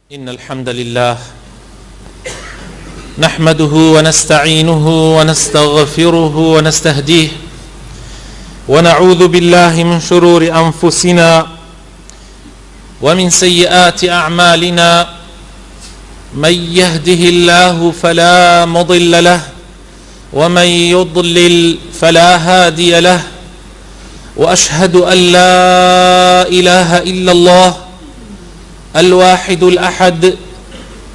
إن الحمد لله نحمده ونستعينه ونستغفره ونستهديه ونعوذ بالله من شرور أنفسنا ومن سيئات أعمالنا. من يهده الله فلا مضل له ومن يضلل فلا هادي له، وأشهد أن لا إله إلا الله الواحد الأحد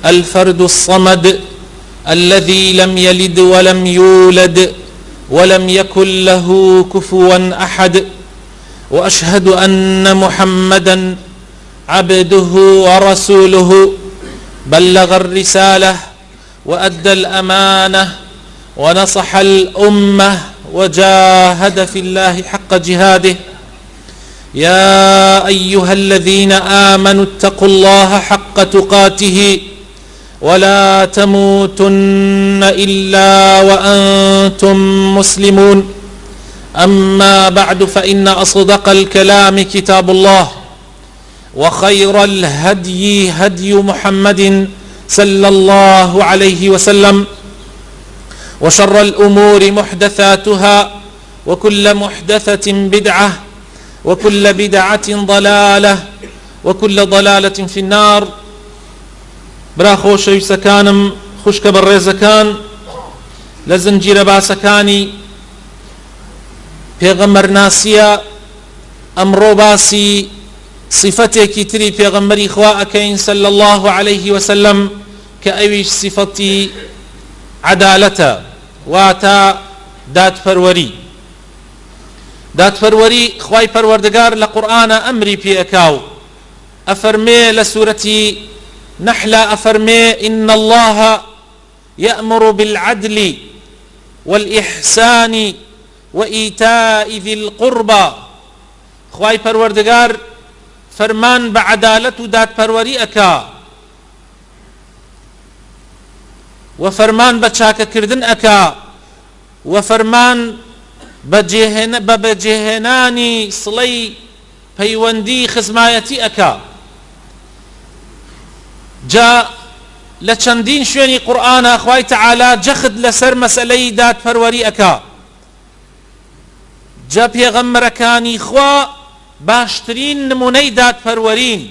الفرد الصمد الذي لم يلد ولم يولد ولم يكن له كفوا أحد، وأشهد أن محمدا عبده ورسوله بلغ الرسالة وأدى الأمانة ونصح الأمة وجاهد في الله حق جهاده. يا أيها الذين آمنوا اتقوا الله حق تقاته ولا تموتن إلا وأنتم مسلمون. أما بعد، فإن أصدق الكلام كتاب الله، وخير الهدي هدي محمد صلى الله عليه وسلم، وشر الأمور محدثاتها، وكل محدثة بدعة، وكل بدعة ضلالة، وكل ضلالة في النار. برا خۆشەویستەکانم، خوشکە بەڕێزەکان، لە زنجیرە باسەکانی پێغەمبەرناسیە ئەمڕۆ باسی صفەتێکی تری پێغەمبەری خوا ئەکەین صلی الله عليه وسلم، کە ئەویش صفەتی عەدالەتە، واتە دادپەروەری. خوای پەروەردگار لە قورئانە ئەمری پێئەکاو، ئەفەرمێ لە سوورەتی نحل، أفرمي إن الله يأمر بالعدل والإحسان وإيتاء ذي القربى. خواي پروردگار فرمان بعدالة داد پروری أكا، وفرمان بچاك كردن أكا، وفرمان بجهناني صلي پەیوەندی خزمایەتی أكا. جا لچندین شوێنی قورئانە خوای تەعالا جەخت لەسەر مەسئلەی دادپەروەری ئەکا. جا پێغەمبەرەکانی خوا باشترین نمونەی دادپەروەرین.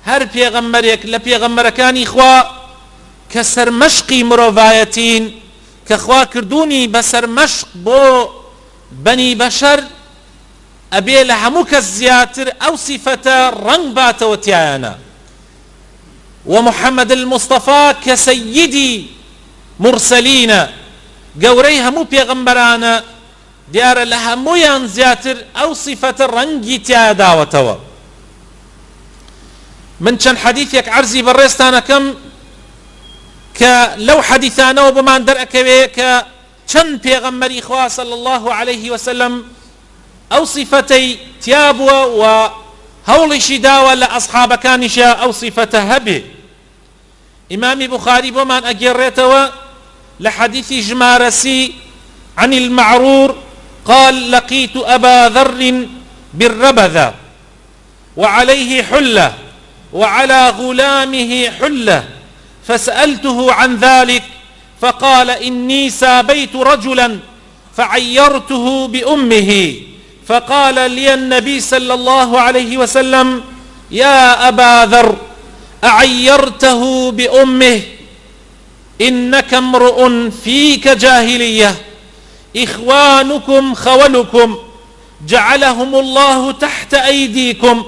هەر پێغەمبەرێک لە پێغەمبەرەکانی خوا کە سەرمەشقی مرۆڤایەتین، کە خوا کردوونی بەسەر مەشق بۆ بەنی بەشەر، ئەبێ لە هەموو کەس زیاتر ئەو سیفەتە ڕەنگ باتەوە تیایانە. ومحمد المصطفى كسيدي مرسلين، قوري همو بيغمبرانا ديار لهمويان زياتر أو صفة رنجي تياداوتوا. من چند حديثيك عرزي برستانا كم كلو حديثانا وبمان در أكوي كچند بيغمبري إخوة صلى الله عليه وسلم أو صفتي تيابوا وهول شداوة لأصحاب كانشا أو صفة هبه. إمام بخاري بمان أجريتوا لحديث جمارسي عن المعرور قال: لقيت أبا ذر بالربذة وعليه حلة وعلى غلامه حلة، فسألته عن ذلك فقال: إني سابيت رجلا فعيرته بأمه، فقال لي النبي صلى الله عليه وسلم: يا أبا ذر، أعيرته بأمه؟ إنك امرؤ فيك جاهلية، إخوانكم خولكم، جعلهم الله تحت أيديكم،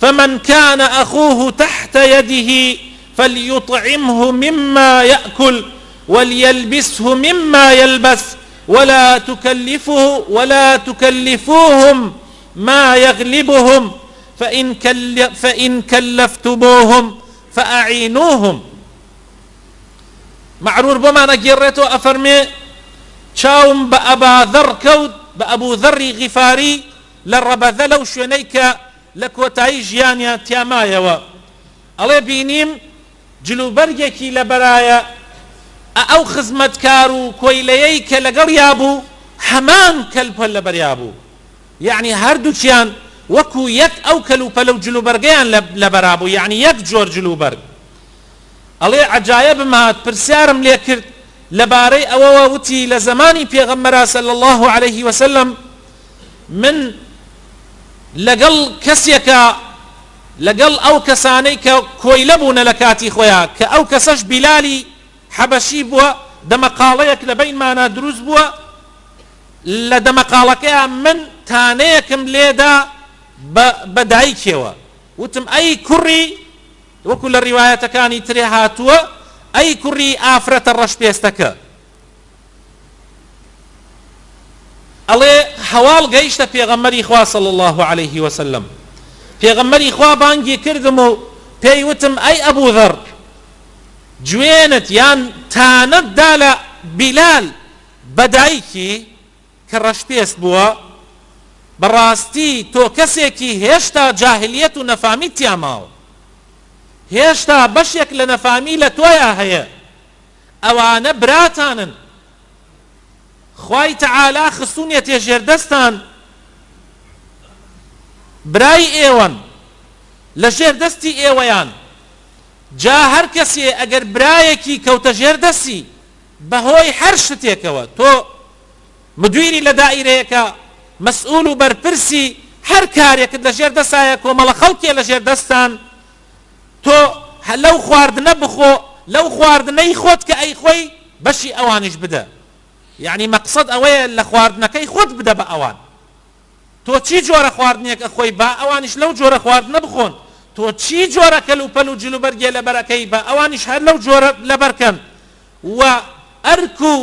فمن كان أخوه تحت يده فليطعمه مما يأكل وليلبسه مما يلبس، ولا تكلفوهم ما يغلبهم، فإن كلفتموهم فأعينوهم. معرور بما نجرته أفرمي شاوم بأبا ذر كود بأبو ذر غفاري للربذ لو شنيك لكوتاي جيانيا تيامايا ألي بينيم جلو برجكي لبرايا أو خزمت كارو كويليك لقريابو حمان كلب لبريابو، يعني هردو چيان وەکو یەک ئەو کەلوپەلە و جلوبەرگەیان لە بەرابوو، یعنی یەک جۆر جلوبەرگ. ئەڵێ عەجایبم هات، پرسیارم لێ کرد لەبارەی ئەوەوە، وتی لە زمانی پێغەمبەرا صلی الله عليه وسلم من لەگەڵ کەسێکە لەگەڵ ئەو کەسانەی کە کۆیلە بوونە لە کاتی خۆیان، کە ئەو کەسەش بیلالی حەبەشی بووە، دەمەقاڵەیەک لە بەینمانە دروست بووە، لە دەمەقاڵەکەیان من تانەیەکم لێدا بە دایکێوە، وتم ئەی کوڕی، وەکو لە ڕیوایەتەکانی ترێ هاتووە، ئەی کوڕی ئافرەتە ڕەشپێستەکە. ئەڵێ هەواڵ گەیشتە پێغەمبەری خوا صلی الله عليه وسلم، پێغەمبەری خوا بانگی کردم و پێی وتم ئەی ئەبوو ذەڕ، گوێنت یان تانەتدا لە بیلال بەدایکی کە ڕەشپێست بووە، بەڕاستی تۆ کەسێکی هێشتا جاهلیەت و نەفامی تیا ماوە، هێشتا بەشێک لە نەفامی لە تۆیە هەیە، ئەوانە براتانن، خوای تەعالا خستوونیەتێ ژێردەستان، برای ئێوەن، لە ژێردەستی ئێوەیان. جا هەر کەسێ ئەگەر برایەکی کەوتە ژێردەستی بەهۆی هەر شتێکەوە، تۆ مدویری لە دائیرەیەکە، مەسئول و بەرپرسی هەر کارێکت لە ژێردەستایە، کۆمەڵە خەڵکێ لە ژێردەستان، تۆ لەو خواردنە بخۆ، لەو خواردنەی خۆت کە ئەی خۆی بەشی ئەوانش بدە، یعنی مەقسەد ئەوەیە لە خواردنەکەی خۆت بدە بە ئەوان. تۆ چی جۆرە خواردنێک ئەخۆی با ئەوانش لەو جۆرە خواردنە بخۆن، تۆ چی جۆرە کەلوپەل و جلوبەرگێ لە بەرەکەی بە ئەوانش هەر لەو جۆرە لەبەرکەن، و ئەرک و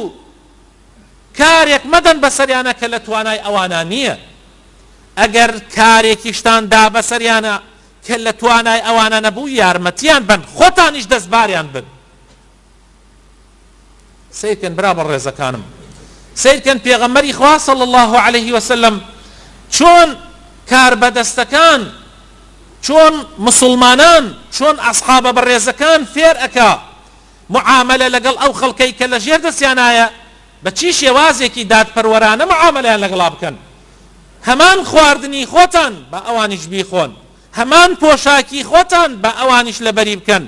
کارێک مەدەن بەسەریانە کە لە توانای ئەوانە نییە. ئەگەر کارێکیشتان دا بەسەریانە کە لە توانای ئەوانە نەبوو، یارمەتیان بن، خۆتانیش دەستباریان بن. سیرکەن برا بە ڕێزەکانم، سیرکەن پێغەمبەری خوا صلی الله عليه وسلم چۆن کاربەدەستەکان، چۆن مسلمانان، چۆن ئەسحابە بەڕێزەکان فێر ئەکا معاملە لەگەڵ ئەو خەڵکەی کە لە ژێر دەستیانایە بە چی شێوازێکی دادپەروەرانە معاملەیان لەگەڵا بکەن. هەمان خواردنی خۆتان بە ئەوانیش بیخۆن، هەمان پۆشاکی خۆتان بە ئەوانیش لەبەری بکەن،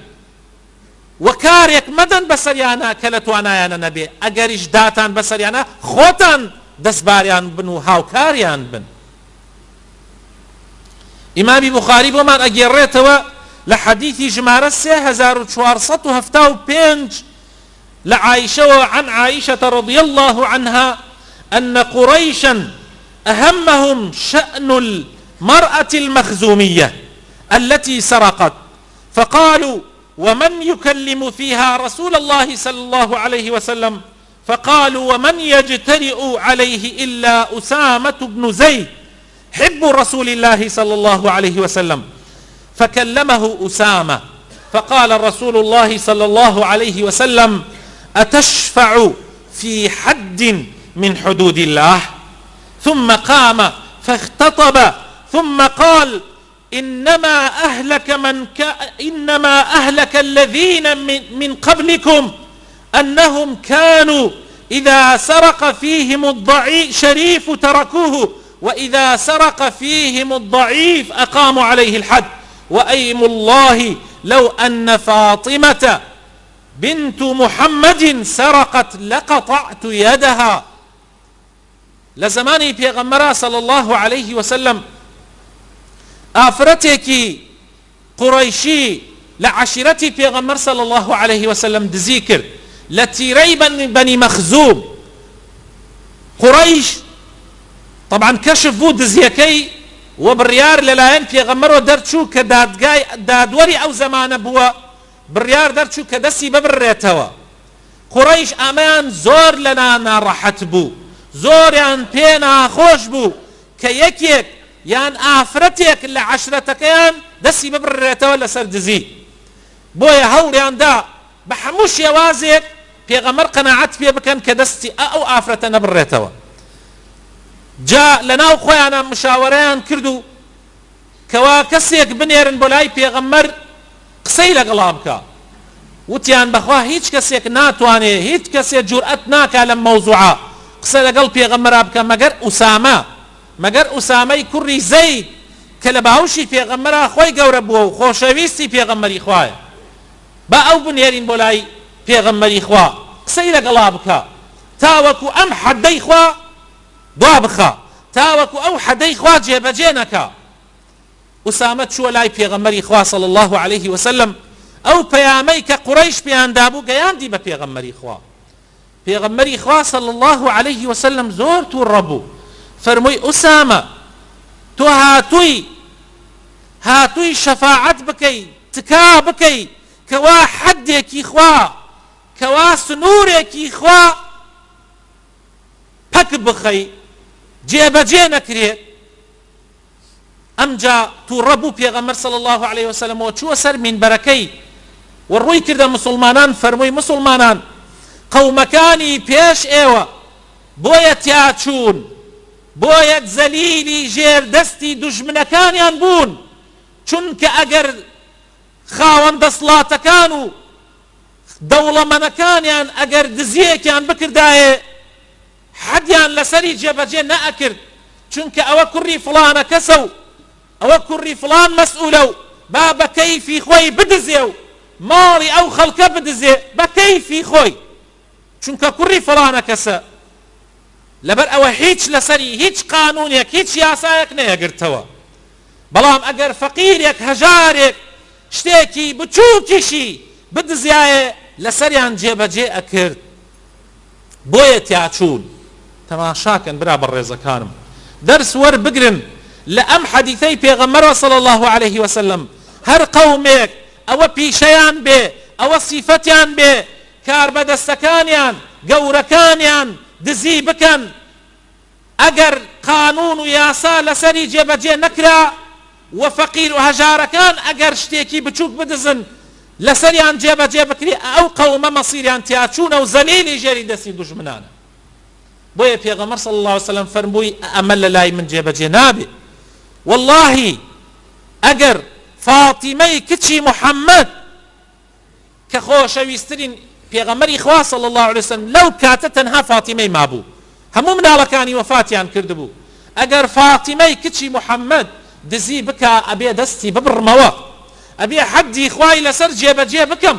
و کارێک مەدەن بەسەریانە کە لە توانایانە نەبێ، ئەگەریش داتان بەسەریانە خۆتان دەستباریان بن و هاوکاریان بن. ئیمامی بوخاری بۆمان ئەگێڕێتەوە لە حەدیثی ژمارە 3475 لعائشة عن عائشة رضي الله عنها أن قريشا أهمهم شأن المرأة المخزومية التي سرقت، فقالوا ومن يكلم فيها رسول الله صلى الله عليه وسلم؟ فقالوا ومن يجترئ عليه إلا أسامة بن زيد حب رسول الله صلى الله عليه وسلم. فكلمه أسامة فقال رسول الله صلى الله عليه وسلم أتشفع في حد من حدود الله؟ ثم قام فاختطب ثم قال إنما أهلك الذين من قبلكم أنهم كانوا إذا سرق فيهم الشريف تركوه، وإذا سرق فيهم الضعيف أقاموا عليه الحد، وأيم الله لو أن فاطمة بنت محمد سرقت لقطعت يدها. لزماني پیغمبر صلى الله عليه وسلم آفرتكي قريشي لعشيرتي پیغمبر صلى الله عليه وسلم دزيكر لتيري بني مخزوم قريش طبعا كشف بو دزيكي وبريار للاين پیغمبر ودرچو كدادوري او زمان بوا بريار درچو كدسي ببريتوا. قريش امان زور لنا نارحت بو، زور يان بينا خوش بو كيكيك يان آفرتك لعشرتك يان دسي ببريتوا لسر دزي بويا هول يان دا بحموش يوازيك پیغمبر قناعت فيه بكن كدستي او آفرت نبريتوا. جاء لنا خويانا مشاوريان كردو كوا كسيك بنيرن بولاي پیغمبر قسەی لەگەڵا بکە، وتیان بەخوا هیچ کەسێک ناتوانێ، هیچ کەسێک جورئەت ناکا لەم مەوزوعە قسە لەگەڵ پێغەمبەرا بکە مەگەر ئوسامە، مەگەر ئوسامەی کوڕی زەید کە لە باوشی پێغەمبەرە خۆی گەورە بووە و خۆشەویستی پێغەمبەری خوایە با ئەو بنێرین بۆ لای پێغەمبەری خوا قسەی لەگەڵا بکە تاوەکو ئەم حەدەی خوا دوا بخە تاوەکو ئەو حەدەی خوا جێبەجێ نەکا ئوسامە چووە لای پێغەمبەری خوا صلی الله عليه وسلم ئەو پەیامەی کە قوڕەیش پێیاندا بوو گەیاندی بە پێغەمبەری خوا پێغەمبەری خوا صلی الله عليه وسلم زۆر تووڕە بوو فەرمووی ئوسامە تۆ هاتووی شەفاعەت بکەی تکا بکەی کەوا حەدێکی خوا کەوا سنوورێکی خوا پەک بخەی جێبەجێ نەکرێت ئەمجا تووڕە بوو پێغەمبەر صلی الله عليه وسلم و چووە سەر مینبەرەکەی و ڕووی کردە مسلمانان فەرمووی مسلمانان قەومەکانی پێش ئێوە بۆیە تیاچوون بۆیە زەلیلی ژێردەستی دوژمنەکانیان بوون چونکە ئەگەر خاوەن دەسڵاتەکان و دەوڵەمەنەکانیان ئەگەر دزیەکیان بکردایە حەدیان لەسەری جێبەجێ نەئەکرد چونکە ئەوە کوڕی فڵانە کەسە و ئەوە کوڕی فڵان مەسئولە و با بە کەیفی خۆی بدزێ و ماڵی ئەو خەڵکە بدزێ بە کەیفی خۆی چونکە کوڕی فڵانە کەسە لەبەر ئەوە هیچ لەسەری هیچ قانونێک هیچ یاسایەک نەیەگرتەوە بەڵام ئەگەر فەقیرێک هەژارێک شتێکی بچووکیشی بدزیایە لەسەریان جێبەجێ ئەکرد بۆیە تیاچوون تەماشاکەن برا بەڕێزەکانم دەرس وەربگرن لە ئەم حەدیثەی پێغەمبەرەوە صلی الله عليه وسلم هەر قەومێک ئەوە پیشەیان بێ ئەوە سیفەتیان بێ کاربەدەستەکانیان گەورەکانیان دزی بکەن ئەگەر قانون و یاسا لەسەری جێبەجێ نەکرا و فەقیر و هەژارەکان ئەگەر شتێکی بچووک بدزن لەسەریان جێبەجێ بکری ئەو قەومە مەسیریان تیاچوونە و زەلیلی ژێری دەستی دوژمنانە بۆیە پێغەمبەر صلی الله عليه وسلم فەرمووی ئەمە لە لای من جێبەجێ نابێ والله ئەگەر فاتیمەی کچی محەممەد کە خۆشەویستترین پێغەمبەری خوا صلی الله عليه وسلم لەو کاتە تەنها فاتیمەی مابوو هەموو منداڵەکانی وەفاتیان کردبوو ئەگەر فاتیمەی کچی محەممەد دزی بکە ئەبێ دەستی ببڕمەوە ئەبێ حەدی خوای لەسەر جێبەجێ بکەم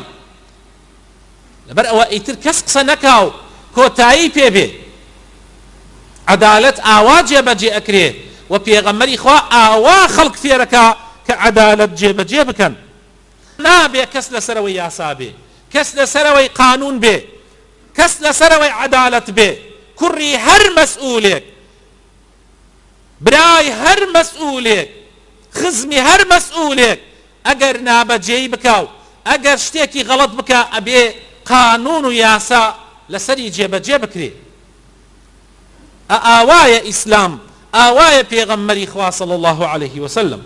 لەبەر ئەوە ئیتر کەس قسە نەکاو کۆتایی پێبێ عەدالەت ئاوا جێبەجێ ئەکرێ و پێغەمبەری خوا ئاوا خەڵک فێرەکە کە عەدالەت جێبەجێ بکەن نابێ کەس لەسەرەوەی یاسا بێ کەس لەسەرەوەی قانون بێ کەس لەسەرەوەی عەدالەت بێ کوڕی هەر مەسئولێک برای هەر مەسئولێک خزمی هەر مەسئولێک ئەگەر نابەجێی بکاو ئەگەر شتێکی غەڵەت بکە ئەبێ قانون و یاسا لەسەری جێبەجێ بکرێ ئاوایە ئیسلام ئاوایە پێغەمبەری خوا صلی الله عليه وسلم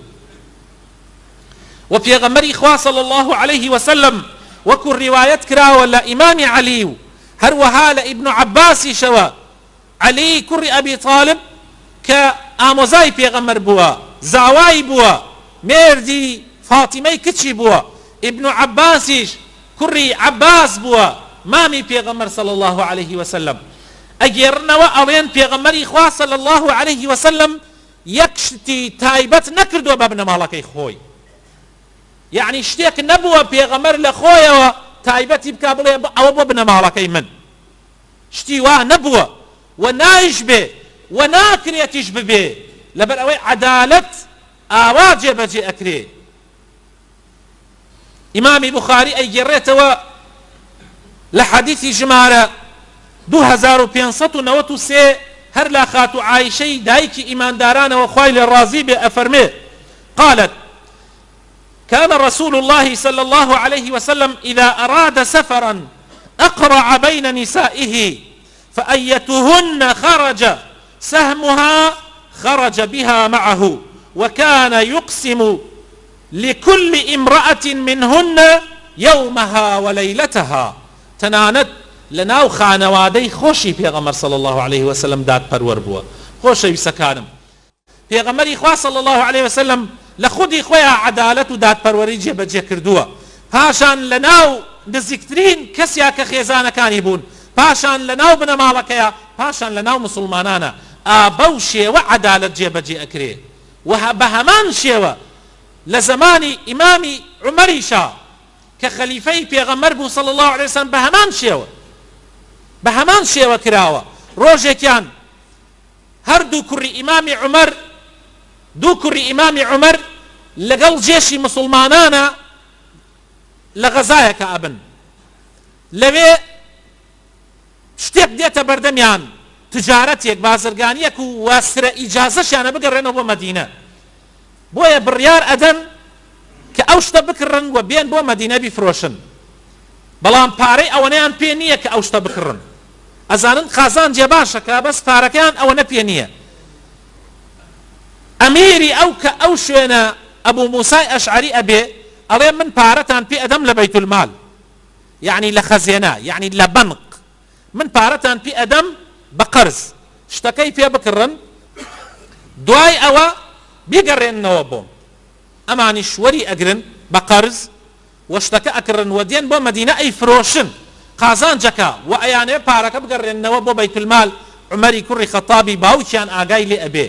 و پێغەمبەری خوا صلی الله عليه وسلم وەکو ڕیوایەت کراوە لە ئیمامی عەلی و هەروەها لە ئیبن عەباسیشەوە عەلی کوڕی ئەبی طالب کە ئامۆزای پێغەمبەر بووە زاوای بووە مێردی فاتیمەی کچی بووە ئیبن عەباسیش کوڕی عەباس بووە مامی پێغەمبەر صلی الله عليه وسلم ئەگێڕنەوە ئەڵێن پێغەمبەری خوا صلی الله عليه وسلم یەک شتی تایبەت نەکردووە بە بنەماڵەکەی خۆی یعنی شتێک نەبووە پێغەمبەر لە خۆیەوە تایبەتی بکا بڵێ ئەوە بۆ بنەماڵەکەی من شتی وا نەبووە و نایش بێ و ناکرێتیش ببێ لەبەر ئەوەی عەدالەت ئاوا جێبەجێ ئەکرێ ئیمامی بوخاری ئەیگێڕێتەوە لە حەدیثی ژمارە 2593 هەر لا خاتو عایشەی دایکی ئیماندارانەوە خوای لێ ڕازی بێ ئەفەرمێ قالت كان رسول الله صلى الله عليه وسلم إذا أراد سفرا أقرع بين نسائه فأيتهن خرج سهمها خرج بها معه وكان يقسم لكل امرأة منهن يومها وليلتها تنانت لناو خانوادي خوشي پیغمبر صلى الله عليه وسلم داد پرور بوا خوشي بسكانم پیغمبری خوا صلى الله عليه وسلم لخودی خویا عدالت و داد پروری جێبەجێ کردووە پاشان لناو نزیکترین کەسیا کە خێزانەکانی بوون پاشان لناو بنەماڵەکەیە پاشان لناو مسلمانانە ئابە و شێوە عدالت جێبەجێ ئەکرێ بە هەمان شێوە لە زمانی ئیمامی عومەریشا کە خەلیفەی پێغەمبەر بوو صلی الله عليه وسلم بە هەمان شێوە کراوە. ڕۆژێکیان هەردوو کوڕی ئیمامی عومەر لەگەڵ جێشی مسلمانانە لە غەزایەکە ئەبن، لەوێ شتێک دێتە بەردەمیان، تجارەتێک بازرگانیەک و واسرە ئیجازەشیانە بگەڕێنەوە بۆ مەدینە. بۆیە بڕیار ئەدەن کە ئەو شتە بکڕن و بێن بۆ مەدینە بیفرۆشن، بەڵام پارەی ئەوەنەیان پێ نییە کە ئەو شتە بکڕن. ئەزانن خازان جێباشەکە بەس پارەکەیان ئەوەنە پێ نییە. ئەمیری ئەو شوێنە ئەبوو موسای ئەشعەری ئەبێ ئەڵێ من پارەتان پێ ئەدەم لە بەیت المال، یعنی لە خەزێنە، یعنی لە بەنق، من پارەتان پێ ئەدەم بە قەرز، شتەکەی پێ بکڕن، دوای ئەوە بیگەڕێننەوە بۆم. ئەمانیش وەری ئەگرن بە قەرز و شتەکە ئەکڕن و دێن بۆ مەدینە ئەیفرۆشن قازانجەکە و ئەیانێ پارەکە بگەڕێننەوە بۆ بەیت المال. عومەری کوڕی خەتابی باوکیان ئاگای لێ ئەبێ،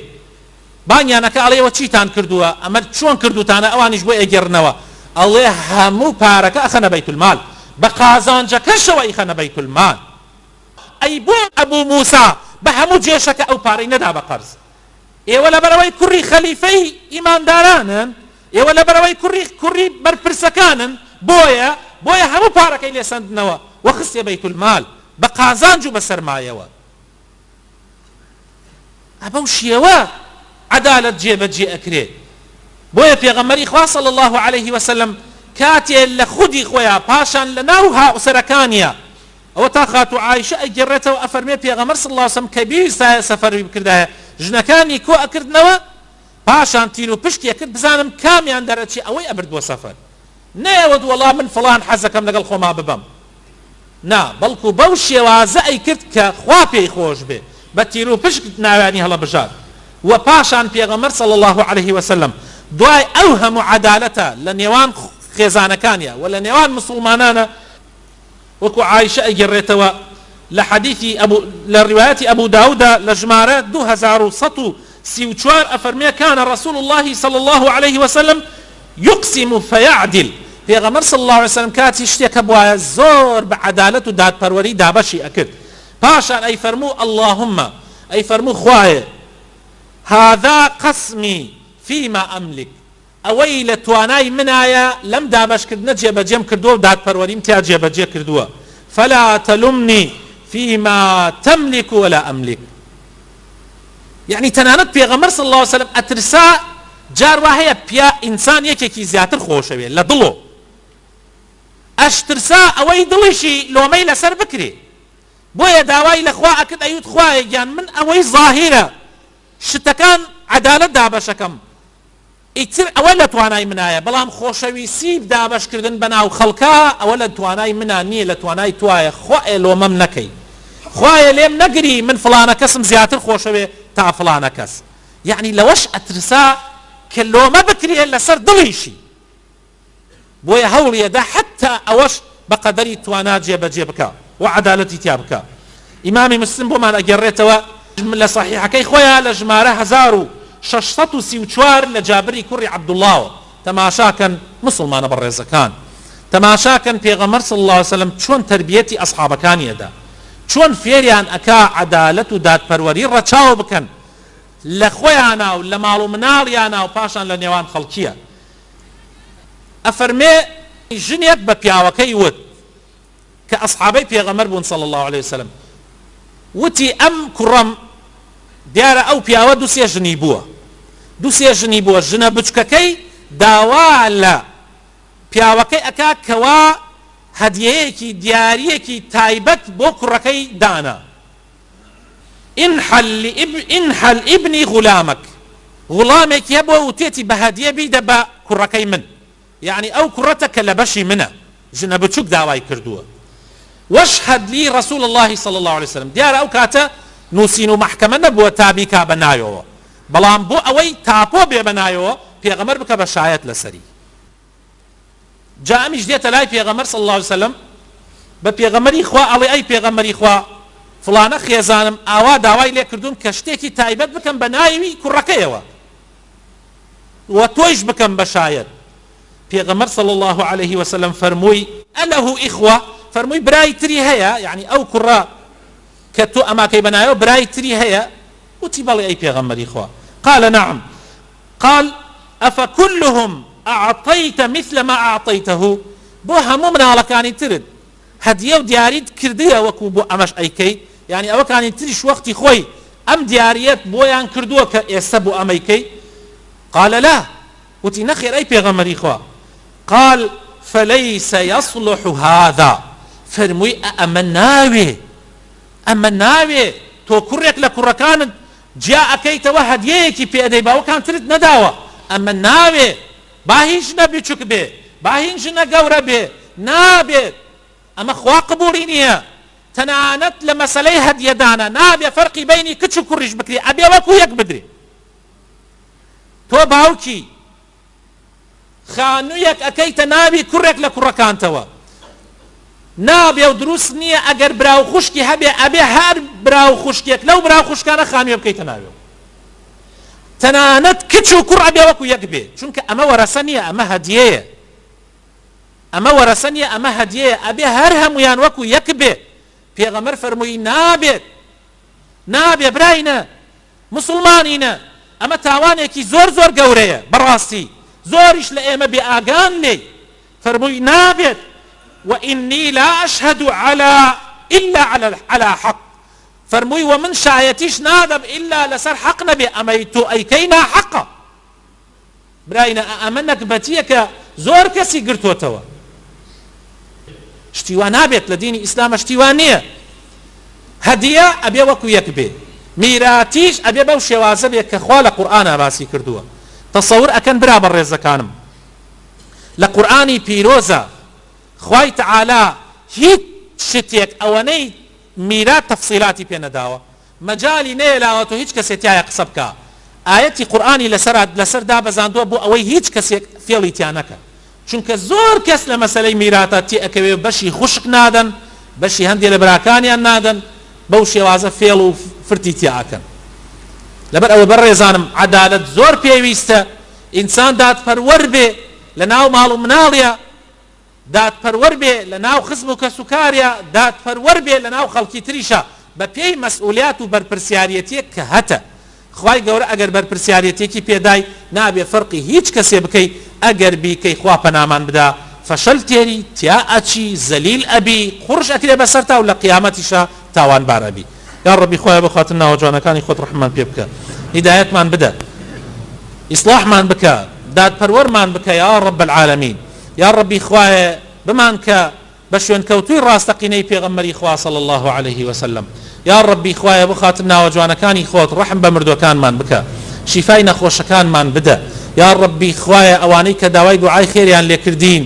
بانیانەکە ئەڵێەوە چیتان کردووە، ئەمە چۆن کردوتانە، ئەوانیش بۆ ئەگەڕنەوە، ئەڵێ هەموو پارەکە ئەخەنە بەیت المال، بە قازانجەکەشەوە ئیخەنە بەیت المال. ئەی بۆ ئەبوو موسا بە هەموو جێشەکە ئەو پارەی نەدا بە قەرز؟ ئێوە لەبەرەوەی کوڕی خەلیفەی ئیماندارانن، ئێوە لەبەرەوەی کوڕی بەرپرسەکانن، بۆیە هەموو پارەکەی لێسەندنەوە و خستێ بەیت المال بە قازانج و بە سەرمایەوە. ئەبەو شێوە عدالت جێبەجێ ئەکرێ. بۆیە پێغەمبەری خوا صلی الله عليه وسلم کاتێ لە خودی خۆیان پاشان لە ناو هاوسەرەکانیە ئەوە تا خاتو عایشە ئەگەڕێتەوە ئەفەرمێ پێغەمبەر صلی الله عليه وسلم کە بیستایە سەفەری بکردایە ژنەکانی کۆ ئەکردنەوە، پاشان تیر و پشتی ئەکرد بزانم کامیان دەرەچی، ئەوەی ئەبرد بۆ سەفەر. نەیەوە وەڵا من فڵان حەزەکەم لەگەڵ خۆما ببەم، نا، بەڵکو بەو شێوازە ئەیکرد کە خوا پێی خۆش بێ، بە تیر و پشت ناوانی هەڵە بژار. و پاشان پێغەمبەر صلی الله عليه وسلم دوای ئەو هەموو عەدالەتە لە نێوان خێزانەکانیە و لە نێوان مسلمانانە، وەکو عایشە ئەگەڕێتەوە لە حەدیثی لە ڕیوایەتی ئەبوو داوودە لە ژمارە 2134 ئەفەرمێ كان رسول الله صلى الله عليه وسلم يقسم فيعدل. پێغەمبەر صلی الله عليه وسلم کاتی شتێکە بوایە زۆر بە عەدالەت و دادپەروەری دابەشی ئەکرد، پاشان ئەیفەرموو اللهم، ئەیفەرموو خوایە هذا قسمي فيما أملك، ئەوەی لە توانای منایە لەم دابەشکردنە جێبەجێم کردووە و دادپەروەریم تیا جێبەجێ کردووە، فلا تلمني فيما تملك ولا أملك. يعني تەنانەت پێغەمبەر صلی الله عليه وسلم ئەترسا جار وا هەیە پیا ئینسان یەکێکی زیاتر خۆشەوێ لە دڵۆ، ئەشترسا ئەوەی دڵیشی لۆمەی لەسەر بکرێ، بۆیە داوای لە خوا ئەکرد ئەیوت خوایە گیان من ئەوەی ظاهیرە شتەکان عەدالەت دابەشەکەم، ئیتر ئەوە لە توانای منایە، بەڵام خۆشەویستی دابەشکردن بەناو خەڵکە ئەوە لە توانای منە نییە، لە توانای توایە. خوایە لۆمەم نەکەی، خوایە لێم نەگری من فڵانە کەسم زیاتر خۆشەوێ تا فڵانە کەس. یعنی لەوەش ئەترسا کە لۆمە بکرێ لەسەر دڵیشی، بۆیە هەوڵیەدا حتا ئەوەش بە قەدەری توانا جێبەجێ بکە و عەدالەتی تیا بکە. ئیمامی مسلم بۆمان ئەگەڕێتەوە لە صحیحەکەی خۆیان لە ژمارە 1634 لە جابری کوڕی عەبدوڵڵاوە. تەماشاکەن مسلمانە بەڕێزەکان، تەماشاکەن پێغەمبەر صلی الله عليه وسلم چۆن تەربیەتی ئەسحابەکانیەدا، چۆن فێریان ئەکا عەدالەت و دادپەروەری ڕەچاو بکەن لە خۆیانە و لە ماڵ و مناڵیانە و پاشان لە نێوان خەڵکیە. ئەفەرمێ ژنێک بە پیاوەکەی وت کە ئەسحابەی پێغەمبەر بوون صلی الله عليه وسلم، وتی ئەم کوڕەم دیارە ئەو پیاوە دووسێ ژنی بووە، ژنە بچکەکەی داوا لە پیاوەکەی ئەکا کەوا هەدیەیەکی دیاریەکی تایبەت بۆ کوڕەکەی دانا، ئینحەل ئیبنی غولامەک، غوڵامێکی هەبووە و تێتی بە هەدیە بیدە بە کوڕەکەی من، یعنی ئەو کوڕەتە کە لە بەشی منە، ژنە بچووک داوای کردووە. واشهد لي رسول الله صلى الله عليه وسلم. دیارە ئەو کاتە نووسین و محکەمە نەبووە تابیکا بەنایەوە، بەڵام بۆ ئەوەی تاپۆ بێ بەنایەوە پێغەمبەر بکە بە شایەت لەسەری. جا ئەمیش دێتە لای پێغەمبەر صلی الله عليه وسلم بە پێغەمبەری خوا ئەڵێ ئەی پێغەمبەری خوا فڵانە خێزانم ئاوا داوای لێ کردوم کە شتێکی تایبەت بکەم بە ناوی کوڕەکەیەوە، و تۆیش بکەم بە شایر. پێغەمبەر صلی الله عليه وسلم فەرمووی ئەلەهو ئیخوە، فەرمووی برای تری هەیە، یعنی ئەو کوڕە کە تۆ ئەماکەی بەنایەوە برای تری هەیە؟ وتی بەڵێ ئەی پێغەمبەری خوا. قال نعم. قال أفكلهم أعطيت مثل ما أعطيته؟ بۆ هەموو مناڵەکانی ترت هەدیە و دیاریت کردیە وەکو بۆ ئەمەش ئەیکەی؟ یعنی ئەوەکانی تریش وەختی خۆی ئەم دیاریەت بۆیان کردووە کە ئێستا بۆ ئەمەیکەی؟ قال لا. وتی نەخێر ئەی پێغەمبەری خوا. قال فليس يصلح هذا. فەرمووی ئەمە ناوێ، ئەمە ناوێ تۆ کوڕێک لە کوڕەکانت جیا ئەەکەیتەوە هەدیەیەکی پێدەی باوەکان ترت نەداوە، ئەمە ناوێ. با هیچ نەبچووک بێ، با هیچ نەگەورە بێ، نابێت. ئەمە خوا قبوڵی نییە. تەنانەت لە مەسەلەی هەدیەدانە نابێ فەرقی بینی کچ و کوڕیش بکرێ، ئەبێ وەکو یەک بدرێ. تۆ باوکی خانوویەک ئەەکەیتە ناوی کوڕێک لە کوڕەکانتەوە، نابێ و دروست نییە ئەگەر براو خوشکی هەبێ ئەبێ هەر براو خوشکێک لەو براو خوشکانە خانوویە بکەیتە ناوێ. تەنانەت کچ و کوڕ ئەبێ وەکو یەک بێ، چونکە ئەمە وەرەسە نییە، ئەمە هەدیەیە، ئەمە وەرەسە نییە، ئەمە هەدیەیە، ئەبێ هەر هەمویان وەکو یەک بێ. پێغەمبەر فەرمووی نابێت، نابێ براینە، مسلمانینە، ئەمە تاوانێکی زۆر زۆر گەورەیە بەڕاستی، زۆریش لە ئێمە بێ ئاگان لێ. فەرمووی نابێت وإني لا أشهد إلا على حق. فرمووی ومن شایەتیش نادەم إلا لەسەر حەق نەبێ، ئەمەی تۆ ئەیکەی ناحەقە. براینە ئەمە نەکبەتیە کە زۆر کەسی گرتوۆتەوە. شتیوان نابێت لە دینی ئیسلامە، شتیوان نییە. هەدیە ئەبێ وەکو یەک بێ، میراتیش ئەبێ بەو شێوازە بێ کە خوا لە قورئانە باسی کردووە. تەسەور ئەکەن برا بەڕێزەکانم، لە قورئانی پیرۆزە خوای تعالی هیچ شتێک ئەوەنەی میرات تەفسیلاتی پێ نەداوە، مەجالی نەیەلاوەتەوە هیچ کەسێک تایە قسە بکە. ئاەتی قورئانی لەسەر دابەزاندووە بۆ ئەوەی هیچ کەسێک فێڵی تیا نەکە، چونکە زۆر کەس لە مەسەلەی میراتە تێ ئەکەوێ بەشی خوشک نادەن، بەشی هەندێک لە براکانیان نادەن، بەو شێوازە فێڵ و فرتی تیا ئەکەن. لەبەر ئەوە بەڕێزانم عەدالەت زۆر پێویستە، ئینسان دادپەروەر بێ لە ناو ماڵ و مناڵیە، دادپەروەر بێ لە ناو خزم و کەسوکاریە، دادپەروەر بێ لە ناو خەڵکی تریشە بە پێی مەسئولیات و بەرپرسیارەتێک کە هەتە. خوای گەورە ئەگەر بەرپرسیارەتێکی پێدای نابێ فەرقی هیچ کەسێ بکەی، ئەگەر بیکەی خوا پەنامان بدا فەشەل تێری تیا ئەچی، زەلیل ئەبی، قورش ئەکرێ بەسەر تا و لە قیامەتیشە تاوانبار ئەبی. یا ڕەبی خوایە بەخاتر ناوە جوانەکانی خۆت ڕەحمان پێ بکە، هیدایەتمان بدە، ئیسلاحمان بکە، دادپەروەرمان بکە یا ڕەب العالەمین. یا ڕەبی خوایە بمان کە بە شوێنکەوتووی ڕاستەقینەی پێغەمبەری خوا صلی الله عليه وسلم. یا ڕەبی خوایە بخاتر ناوە جوانەکانی خۆت ڕەحم بە مردوەکانمان بکە، شیفای نەخۆشەکانمان بدە. یا ڕەبی خوایە ئەوانەی کە داوای دوعای خێریان لێکردین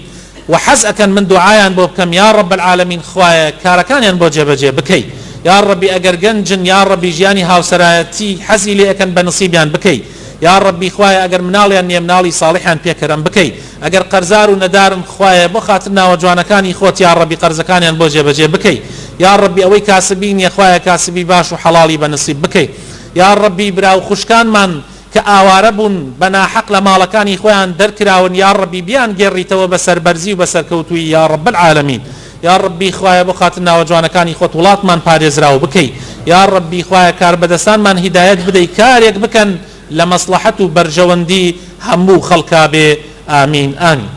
و حەز ئەکەن من دوعایان بۆ بکەم، یا ڕەب العالەمین خوایە کارەکانیان بۆ جێبەجێ بکەی. یا ڕەبی ئەگەر گەنجن یا ڕەبی ژیانی هاوسەرایەتی حەزی لێ ئەکەن بە نسیبیان بکەی. یا ڕەبی خوایە ئەگەر مناڵیان نییە مناڵی ساڵحیان پێکەرم بکەی، ئەگەر قەرزار و نەدارن خوایە بۆ خاتر ناوە جوانەکانی خۆت یا ڕەبی قەرزەکانیان بۆ جێبەجێ بکەی. یا ڕەبی ئەوەی کاسبی نییە خوایە کاسبی باش و حەڵاڵی بە نسیب بکەی. یا ڕەبی براو خوشکانمان کە ئاوارە بوون بە ناحەق لە ماڵەکانی خۆیان دەرکراون، یا ڕەبی بیان گێڕیتەوە بە سەربەرزی و بە سەرکەوتووی یا ڕەب العالەمین. یا ڕەبی خوایە بۆ خاتر ناوە جوانەکانی خۆت وڵاتمان پارێزراوە بکەی. یا ڕەبی خوایە کاربەدەستانمان هیدایەت بدەی، کارێک بکەن لە مەسلحەت و بەرژەوەندی هەموو خەڵکا بێ. ئامین ئامین.